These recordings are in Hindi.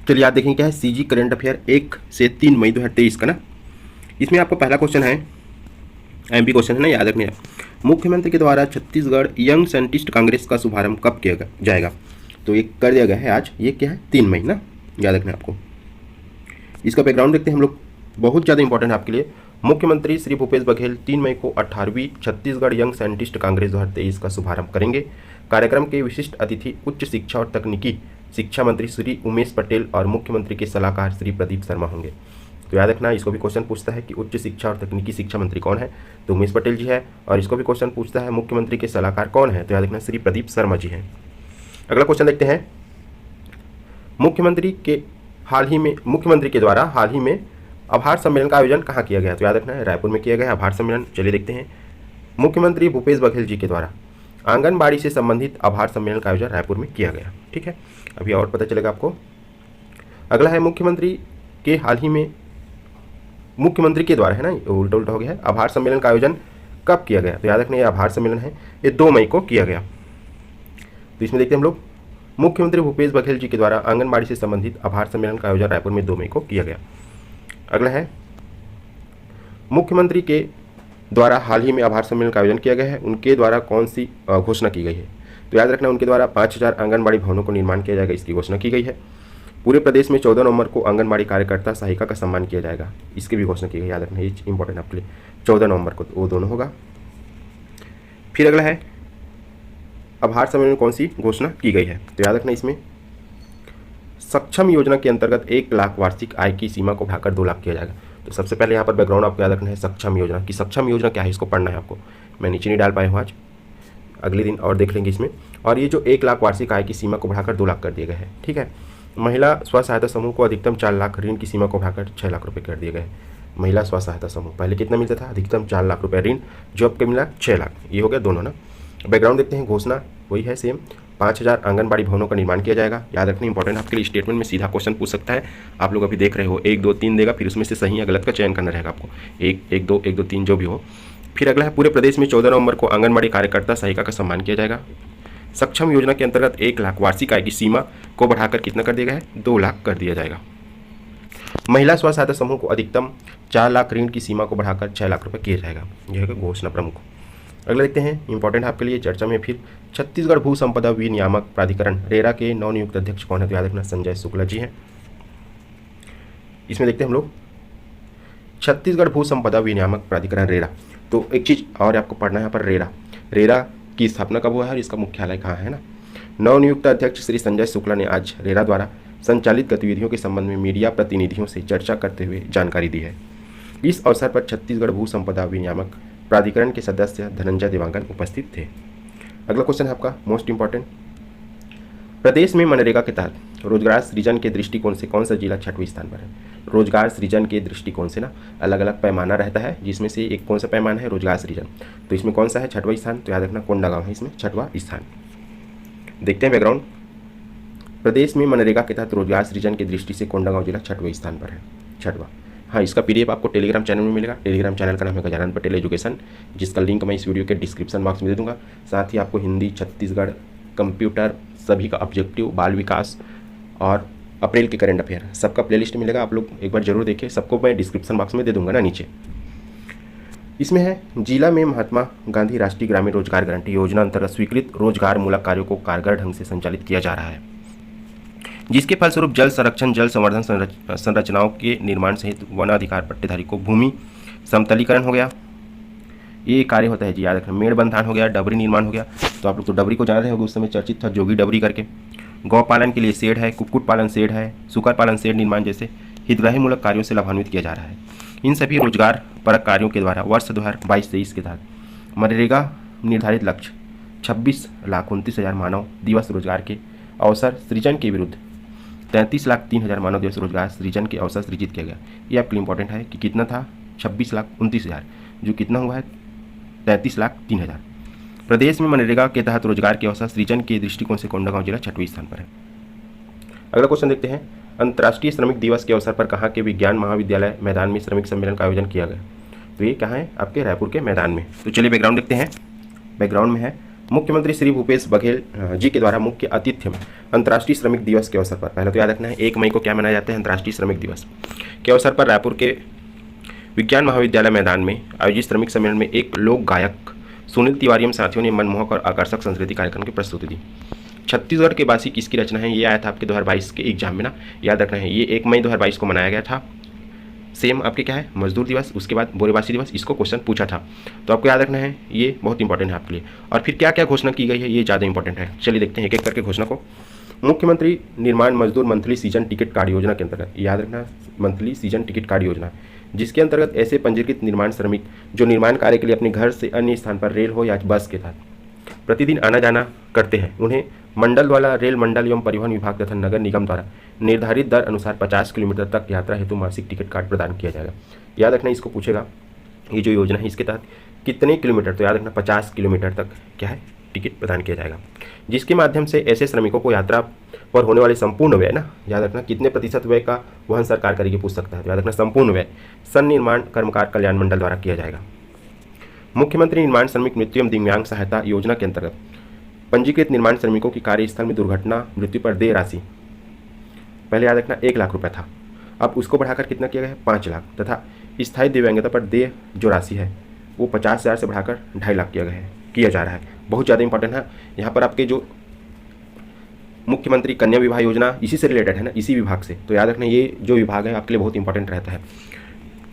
चलिए आप देखेंगे क्या है, सीजी करंट अफेयर 1 से 3 मई 2023 का ना। इसमें आपको पहला क्वेश्चन है, एमपी क्वेश्चन है ना, याद रखने। मुख्यमंत्री के द्वारा छत्तीसगढ़ यंग साइंटिस्ट कांग्रेस का शुभारंभ कब किया जाएगा? तो ये कर दिया गया है आज, ये क्या है 3 मई ना, याद रखना आपको। इसका बैकग्राउंड देखते हैं हम लोग, बहुत ज़्यादा इंपॉर्टेंट है आपके लिए। मुख्यमंत्री श्री भूपेश बघेल 3 मई को 18वीं छत्तीसगढ़ यंग साइंटिस्ट कांग्रेस 2023 का शुभारंभ करेंगे। कार्यक्रम के विशिष्ट अतिथि उच्च शिक्षा और तकनीकी शिक्षा मंत्री श्री उमेश पटेल और मुख्यमंत्री के सलाहकार श्री प्रदीप शर्मा होंगे। तो याद रखना, इसको भी क्वेश्चन पूछता है कि उच्च शिक्षा और तकनीकी शिक्षा मंत्री कौन है, तो उमेश पटेल जी है। और इसको भी क्वेश्चन पूछता है मुख्यमंत्री के सलाहकार कौन है, तो याद रखना श्री प्रदीप शर्मा जी हैं। अगला क्वेश्चन देखते हैं, मुख्यमंत्री के द्वारा हाल ही में आभार सम्मेलन का आयोजन कहाँ किया गया? तो याद रखना है रायपुर में किया गया आभार सम्मेलन। चलिए देखते हैं, मुख्यमंत्री भूपेश बघेल जी के द्वारा आंगनबाड़ी से संबंधित आभार सम्मेलन का आयोजन रायपुर में किया गया। ठीक है, अभी और पता चलेगा आपको। अगला है, मुख्यमंत्री के द्वारा है ना, उल्टा उल्टा हो गया है, आभार सम्मेलन का आयोजन कब किया गया? तो याद रखना ये आभार सम्मेलन है, ये 2 मई को किया गया। तो इसमें देखते हैं हम लोग, मुख्यमंत्री भूपेश बघेल जी के द्वारा आंगनबाड़ी से संबंधित आभार सम्मेलन का आयोजन रायपुर में 2 मई को किया गया। अगला है, मुख्यमंत्री के द्वारा हाल ही में आभार सम्मेलन का आयोजन किया गया है, उनके द्वारा कौन सी घोषणा की गई है? तो याद रखना, उनके द्वारा 5000 आंगनबाड़ी भवनों को निर्माण किया जाएगा, इसकी घोषणा की गई है। पूरे प्रदेश में 14 नवंबर को आंगनबाड़ी कार्यकर्ता सहायिका का सम्मान किया जाएगा, इसकी भी घोषणा की गई है। याद रखना, ये इंपॉर्टेंट आपके लिए, 14 नवंबर को वो दोनों होगा। फिर अगला है, आभार सम्मेलन में कौन सी घोषणा की गई है? तो याद रखना, इसमें सक्षम योजना के अंतर्गत 1 लाख वार्षिक आय की सीमा को बढ़ाकर 2 लाख किया जाएगा। तो सबसे पहले यहाँ पर बैकग्राउंड आपको याद रखना है, सक्षम योजना की। सक्षम योजना क्या है, इसको पढ़ना है आपको, मैं नीचे नहीं डाल पाया हूँ आज, अगले दिन और देख लेंगे इसमें। और ये जो 1 लाख वार्षिक आय की सीमा को बढ़ाकर 2 लाख कर दिया गया है। ठीक है, महिला स्व सहायता समूह को अधिकतम 4 लाख, ऋण की सीमा को बढ़ाकर 6 लाख रुपये कर दिए गए। महिला स्व सहायता समूह पहले कितना मिलता था, अधिकतम 4 लाख रुपये ऋण, जो अब मिला 6 लाख, ये हो गया दोनों ना। बैकग्राउंड देखते हैं, घोषणा वही है सेम, 5000 आंगनबाड़ी भवनों का निर्माण किया जाएगा। याद रखना इंपॉर्टेंट आपके लिए, स्टेटमेंट में सीधा क्वेश्चन पूछ सकता है। आप लोग अभी देख रहे हो 1 2 3 देगा, फिर उसमें से सही या गलत का चयन करना रहेगा आपको, 1 2 1 2 3 जो भी हो। फिर अगला है, पूरे प्रदेश में 14 नवंबर को आंगनबाड़ी कार्यकर्ता सहायिका का सम्मान किया जाएगा। सक्षम योजना के अंतर्गत 1 लाख वार्षिक आय की सीमा को बढ़ाकर कितना कर दिया गया है, 2 लाख कर दिया जाएगा। महिला स्व सहायता समूह को अधिकतम 4 लाख, ऋण की सीमा को बढ़ाकर 6 लाख रुपये किया जाएगा। यह है घोषणा प्रमुख। अगला देखते हैं, इंपॉर्टेंट आपके लिए चर्चा में, फिर छत्तीसगढ़ भू संपदा विनियामक प्राधिकरण रेरा के नवनियुक्त अध्यक्ष कौन है? तो याद रखना संजय शुक्ला जी हैं। इसमें देखते हैं हम लोग, छत्तीसगढ़ भू संपदा विनियामक प्राधिकरण रेरा। तो एक चीज़ और आपको पढ़ना है यहाँ पर, रेरा की स्थापना कब हुआ है और इसका मुख्यालय कहाँ है ना। नवनियुक्त अध्यक्ष श्री संजय शुक्ला ने आज रेरा द्वारा संचालित गतिविधियों के संबंध में मीडिया प्रतिनिधियों से चर्चा करते हुए जानकारी दी है। इस अवसर पर छत्तीसगढ़ भू संपदा विनियामक प्राधिकरण के सदस्य धनंजय देवांगन उपस्थित थे। अगला क्वेश्चन है आपका मोस्ट इंपॉर्टेंट, प्रदेश में मनरेगा के तहत रोजगार सृजन के दृष्टिकोण से कौन सा जिला 6वें स्थान पर है? रोजगार सृजन के दृष्टिकोण से ना अलग अलग पैमाना रहता है, जिसमें से एक कौन सा पैमाना है, रोजगार सृजन। तो इसमें कौन सा है 6वां स्थान? तो याद रखना कोंडागांव है इसमें 6वां स्थान। देखते हैं बैकग्राउंड, प्रदेश में मनरेगा के तहत रोजगार सृजन की दृष्टि से कोंडागांव जिला 6वें स्थान पर है, 6वां। हाँ, इसका PDF आपको टेलीग्राम चैनल में मिलेगा। टेलीग्राम चैनल का नाम है गजानन पटेल एजुकेशन, जिसका लिंक मैं इस वीडियो के डिस्क्रिप्शन बॉक्स में दे दूंगा। साथ ही आपको हिंदी, छत्तीसगढ़, कंप्यूटर, सभी का ऑब्जेक्टिव, बाल विकास और अप्रैल के करंट अफेयर, सबका प्लेलिस्ट मिलेगा। आप लोग एक बार जरूर देखिए, सबको मैं डिस्क्रिप्शन बॉक्स में दे दूंगा ना नीचे। इसमें है, जिला में महात्मा गांधी राष्ट्रीय ग्रामीण रोजगार गारंटी योजना अंतर्गत स्वीकृत रोजगार मूलक कार्यों को कारगर ढंग से संचालित किया जा रहा है, जिसके फलस्वरूप जल संरक्षण, जल संवर्धन संरचनाओं के निर्माण सहित वन अधिकार पट्टेधारी को भूमि समतलीकरण हो गया, ये कार्य होता है जी। याद रखना, मेड़बंधान हो गया, डबरी निर्माण हो गया। तो आप लोग तो डबरी को जान रहे होंगे, उस समय चर्चित था जोगी डबरी करके। गौ पालन के लिए शेड है, कुक्कुट पालन शेड है, सुकर पालन शेड निर्माण जैसे हितग्राही मूलक कार्यों से लाभान्वित किया जा रहा है। इन सभी रोजगार परक कार्यों के द्वारा वर्ष 2022-23 के तहत मनरेगा निर्धारित लक्ष्य 26,29,000 मानव दिवस रोजगार के अवसर सृजन के विरुद्ध 33,03,000 मानव दिवस रोजगार सृजन के अवसर सृजित किया गया। ये आपके लिए इंपॉर्टेंट है कि कितना था, 26,29,000, जो कितना हुआ है 33,03,000। प्रदेश में मनरेगा के तहत रोजगार के अवसर सृजन के दृष्टिकोण से कोंडागांव जिला 6वें स्थान पर है। अगला क्वेश्चन देखते हैं, अंतर्राष्ट्रीय श्रमिक दिवस के अवसर पर कहाँ के विज्ञान महाविद्यालय मैदान में श्रमिक सम्मेलन का आयोजन किया गया? तो ये कहाँ है, आपके रायपुर के मैदान में। तो चलिए बैकग्राउंड देखते हैं। बैकग्राउंड में है, मुख्यमंत्री श्री भूपेश बघेल जी के द्वारा मुख्य आतिथ्य में अंतर्राष्ट्रीय श्रमिक दिवस के अवसर पर, पहले तो याद रखना है 1 मई को क्या मनाया जाता है, अंतर्राष्ट्रीय श्रमिक दिवस के अवसर पर रायपुर के विज्ञान महाविद्यालय मैदान में आयोजित श्रमिक सम्मेलन में एक लोक गायक सुनील तिवारी एवं साथियों ने मनमोहक और आकर्षक सांस्कृतिक कार्यक्रम की प्रस्तुति दी। छत्तीसगढ़ के वासी किसकी रचना है, ये आया था आपके 2022 के एग्जाम में ना, याद रखना है। ये 1 मई 2022 को मनाया गया था। सेम आपके क्या है, मजदूर दिवस, उसके बाद बोरेबासी दिवस, इसको क्वेश्चन पूछा था, तो आपको याद रखना है, ये बहुत इंपॉर्टेंट है आपके लिए। और फिर क्या क्या घोषणा की गई है, ये ज़्यादा इंपॉर्टेंट है। चलिए देखते हैं एक एक करके घोषणा को। मुख्यमंत्री निर्माण मजदूर मंथली सीजन टिकट कार्ड योजना के अंतर्गत, याद रखना मंथली सीजन टिकट कार्ड योजना, जिसके अंतर्गत ऐसे पंजीकृत निर्माण श्रमिक जो निर्माण कार्य के लिए अपने घर से अन्य स्थान पर रेल हो या बस के साथ प्रतिदिन आना जाना करते हैं, उन्हें मंडल द्वारा रेल मंडल एवं परिवहन विभाग तथा नगर निगम द्वारा निर्धारित दर अनुसार 50 किलोमीटर तक यात्रा हेतु मासिक टिकट कार्ड प्रदान किया जाएगा। याद रखना, इसको पूछेगा ये जो योजना है इसके तहत कितने किलोमीटर, तो याद रखना 50 किलोमीटर तक क्या है टिकट प्रदान किया जाएगा, जिसके माध्यम से ऐसे श्रमिकों को यात्रा पर होने वाले संपूर्ण व्यय ना, याद रखना कितने प्रतिशत व्यय का वहन सरकार करेगी, पूछ सकता है, तो याद रखना संपूर्ण व्यय सन्निर्माण कर्मकार कल्याण मंडल द्वारा किया जाएगा। मुख्यमंत्री निर्माण श्रमिक मृत्यु एवं दिव्यांग सहायता योजना के अंतर्गत पंजीकृत निर्माण श्रमिकों की कार्यस्थल में दुर्घटना मृत्यु पर देय राशि, पहले याद रखना 1 लाख रुपये था, अब उसको बढ़ाकर कितना किया गया है 5 लाख, तथा स्थायी दिव्यांगता पर देय जो राशि है वो 50,000 से बढ़ाकर 2.5 लाख किया जा रहा है। बहुत ज़्यादा इंपॉर्टेंट है। यहाँ पर आपके जो मुख्यमंत्री कन्या विवाह योजना इसी से रिलेटेड है ना, इसी विभाग से, तो याद रखना ये जो विभाग है आपके लिए बहुत इंपॉर्टेंट रहता है।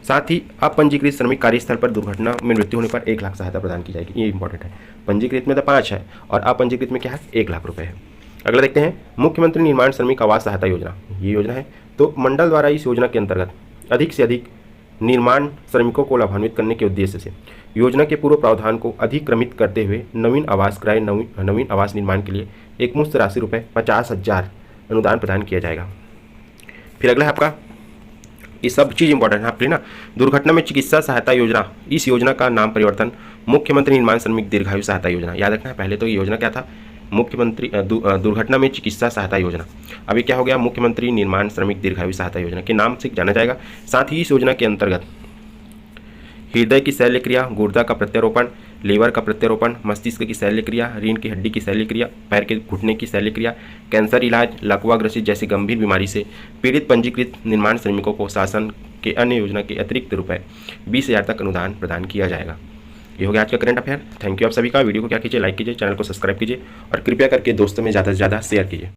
साथ ही अपंजीकृत श्रमिक कार्यस्थल पर दुर्घटना में मृत्यु होने पर 1 लाख सहायता प्रदान की जाएगी, ये इंपॉर्टेंट है। पंजीकृत में तो 5 है और अपंजीकृत में क्या है 1 लाख रुपये है। अगला देखते हैं मुख्यमंत्री निर्माण श्रमिक आवास सहायता योजना, ये योजना है, तो मंडल द्वारा इस योजना के अंतर्गत अधिक से अधिक निर्माण श्रमिकों को लाभान्वित करने के उद्देश्य से योजना के पूर्व प्रावधान को अधिक्रमित करते हुए नवीन आवास क्रय नवीन आवास निर्माण के लिए एक मुश्त राशि रुपये 50,000 अनुदान प्रदान किया जाएगा। फिर अगला है आपका, ये सब चीज़ इंपॉर्टेंट है आपके लिए ना, दुर्घटना में चिकित्सा सहायता योजना, इस योजना का नाम परिवर्तन मुख्यमंत्री निर्माण श्रमिक दीर्घायु सहायता योजना, याद रखना है। पहले तो ये योजना क्या था, मुख्यमंत्री दुर्घटना में चिकित्सा सहायता योजना, अभी क्या हो गया मुख्यमंत्री निर्माण श्रमिक दीर्घायु सहायता योजना के नाम से जाना जाएगा। साथ ही इस योजना के अंतर्गत हृदय की शल्य क्रिया, गुर्दा का प्रत्यारोपण, लीवर का प्रत्यारोपण, मस्तिष्क की शल्य क्रिया, रीढ़ की हड्डी की शल्य क्रिया, पैर के घुटने की शल्य क्रिया, कैंसर इलाज, लकवा ग्रसित जैसी गंभीर बीमारी से पीड़ित पंजीकृत निर्माण श्रमिकों को शासन के अन्य योजना के अतिरिक्त रुपये 20,000 तक अनुदान प्रदान किया जाएगा। ये हो गया आज का करंट अफेयर। थैंक यू आप सभी का। वीडियो को क्या कीजिए, लाइक कीजिए, चैनल को सब्सक्राइब कीजिए और कृपया करके दोस्तों में ज़्यादा से ज़्यादा शेयर कीजिए।